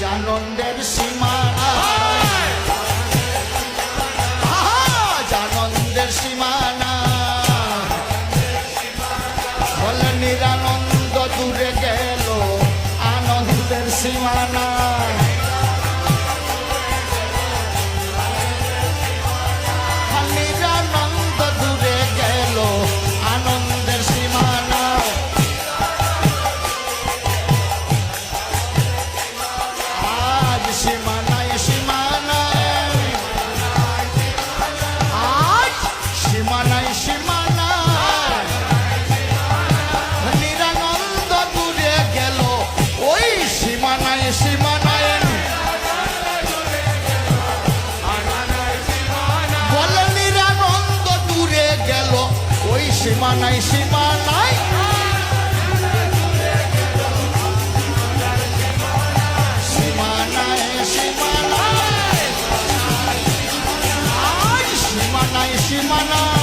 জানন্দের সীমানা জানন্দের সীমানা বলে নিরানন্দ দূরে গেল আনন্দের সীমানা নিরানন্দ দূরে গেল আনন্দের সীমানা আজ সীমানায় সীমানায় আজ সীমানায় সীমানায় নিরানন্দ দূরে গেল ওই সীমানায় সীমানায় বলে নিরানন্দ দূরে গেল ওই সীমানায় সীমানায় সীমানায় সীমানায় আজ সীমানায় সীমানায়